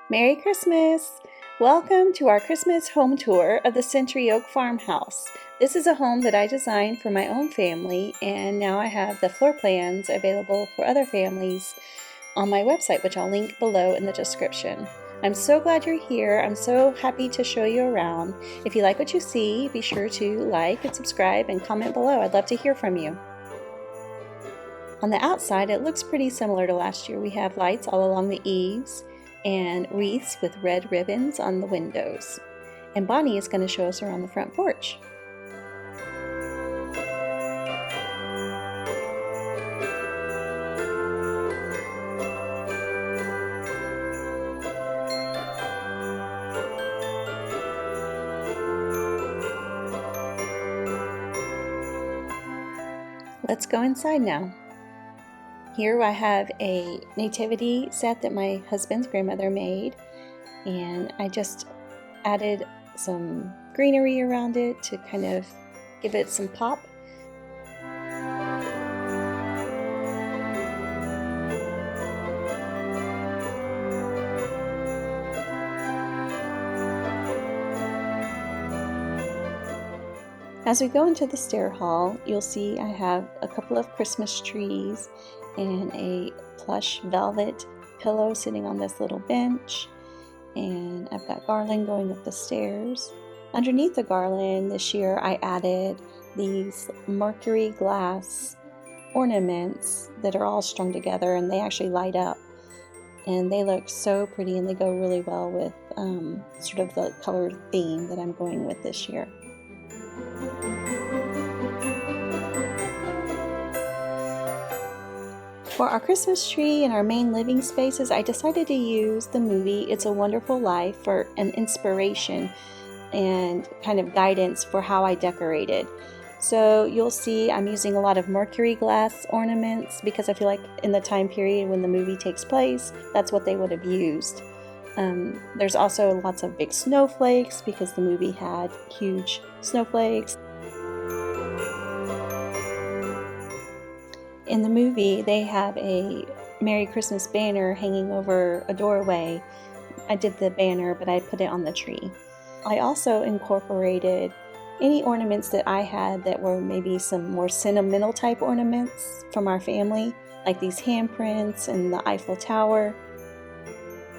Merry Christmas! Welcome to our Christmas home tour of the Century Oak Farmhouse. This is a home that I designed for my own family, and now I have the floor plans available for other families on my website, which I'll link below in the description. I'm so glad you're here. I'm so happy to show you around. If you like what you see, be sure to like and subscribe and comment below. I'd love to hear from you. On the outside, it looks pretty similar to last year. We have lights all along the eaves and wreaths with red ribbons on the windows. And Bonnie is going to show us around the front porch. Let's go inside now. Here I have a nativity set that my husband's grandmother made, and I just added some greenery around it to kind of give it some pop. As we go into the stair hall, you'll see I have a couple of Christmas trees and a plush velvet pillow sitting on this little bench, and I've got garland going up the stairs. Underneath the garland this year I added these mercury glass ornaments that are all strung together, and they actually light up, and they look so pretty, and they go really well with sort of the color theme that I'm going with this year. For our Christmas tree and our main living spaces, I decided to use the movie It's a Wonderful Life for an inspiration and kind of guidance for how I decorated. So you'll see I'm using a lot of mercury glass ornaments because I feel like in the time period when the movie takes place, that's what they would have used. There's also lots of big snowflakes because the movie had huge snowflakes. In the movie, they have a Merry Christmas banner hanging over a doorway. I did the banner, but I put it on the tree. I also incorporated any ornaments that I had that were maybe some more sentimental type ornaments from our family, like these handprints and the Eiffel Tower,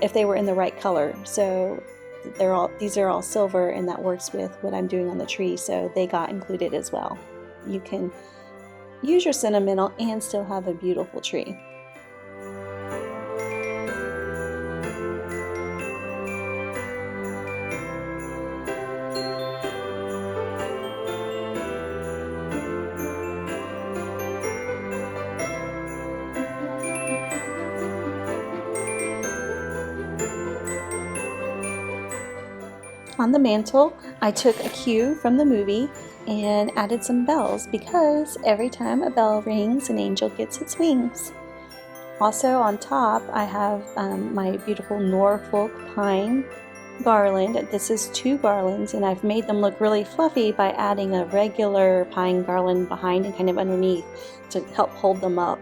if they were in the right color. So these are all silver, and that works with what I'm doing on the tree, so they got included as well. You can use your sentimental and still have a beautiful tree. On the mantle, I took a cue from the movie and added some bells because every time a bell rings, an angel gets its wings. Also on top, I have my beautiful Norfolk pine garland. This is 2 garlands, and I've made them look really fluffy by adding a regular pine garland behind and kind of underneath to help hold them up.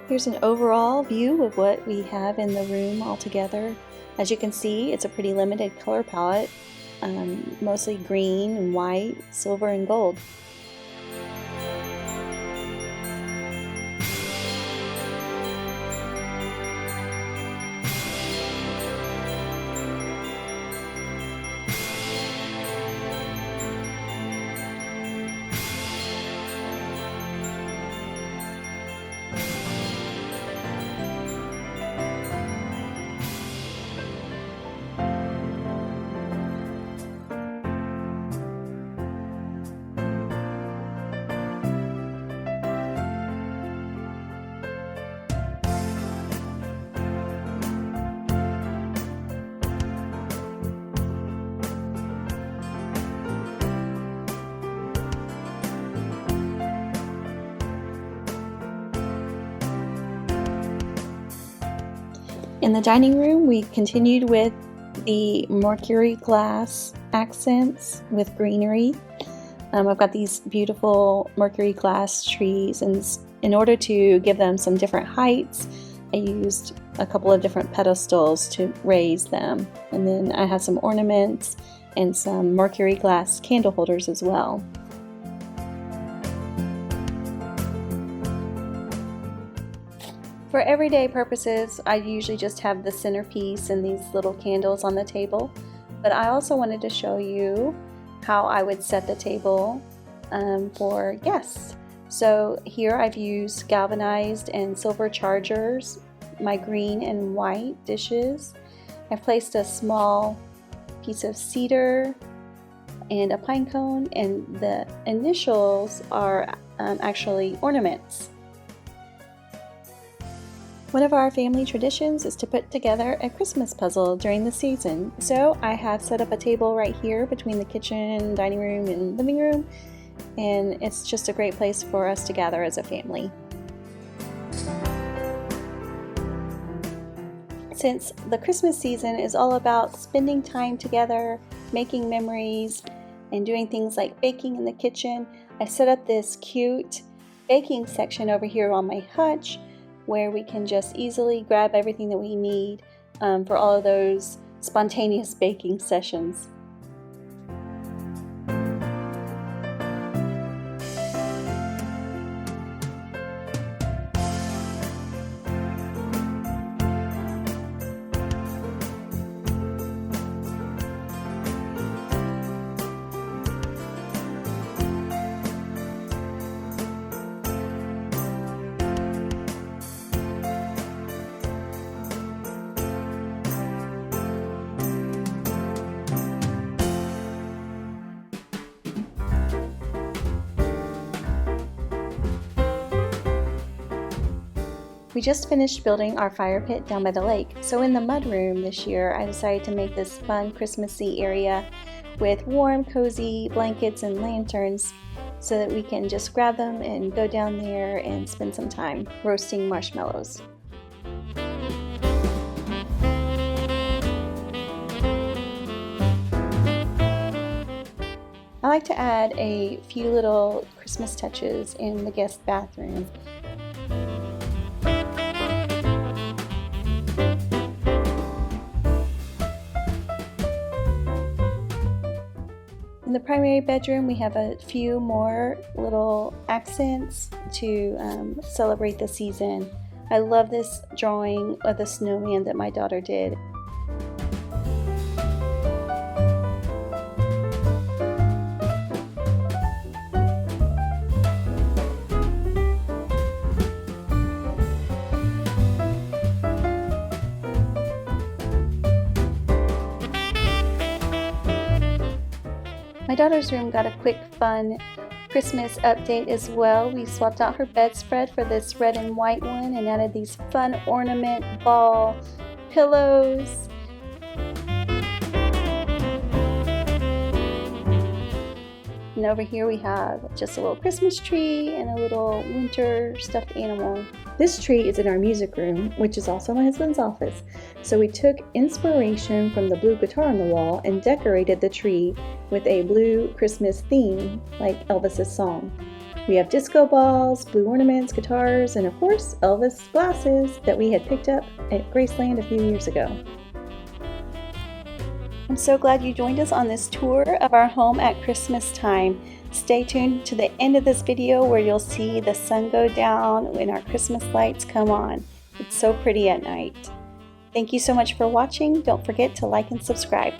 Here's an overall view of what we have in the room all together. As you can see, it's a pretty limited color palette, mostly green and white, silver and gold. In the dining room, we continued with the mercury glass accents with greenery. I've got these beautiful mercury glass trees, and in order to give them some different heights, I used a couple of different pedestals to raise them. And then I have some ornaments and some mercury glass candle holders as well. For everyday purposes, I usually just have the centerpiece and these little candles on the table, but I also wanted to show you how I would set the table for guests. So here I've used galvanized and silver chargers, my green and white dishes. I've placed a small piece of cedar and a pine cone, and the initials are actually ornaments. One of our family traditions is to put together a Christmas puzzle during the season. So I have set up a table right here between the kitchen, dining room, and living room, and it's just a great place for us to gather as a family. Since the Christmas season is all about spending time together, making memories, and doing things like baking in the kitchen, I set up this cute baking section over here on my hutch, where we can just easily grab everything that we need for all of those spontaneous baking sessions. We just finished building our fire pit down by the lake, so in the mudroom this year I decided to make this fun Christmassy area with warm, cozy blankets and lanterns so that we can just grab them and go down there and spend some time roasting marshmallows. I like to add a few little Christmas touches in the guest bathroom. In the primary bedroom, we have a few more little accents to celebrate the season. I love this drawing of the snowman that my daughter did. My daughter's room got a quick, fun Christmas update as well. We swapped out her bedspread for this red and white one and added these fun ornament ball pillows. And over here we have just a little Christmas tree and a little winter stuffed animal. This tree is in our music room, which is also my husband's office. So we took inspiration from the blue guitar on the wall and decorated the tree with a blue Christmas theme, like Elvis's song. We have disco balls, blue ornaments, guitars, and of course Elvis glasses that we had picked up at Graceland a few years ago. I'm so glad you joined us on this tour of our home at Christmas time. Stay tuned to the end of this video where you'll see the sun go down and our Christmas lights come on. It's so pretty at night. Thank you so much for watching. Don't forget to like and subscribe.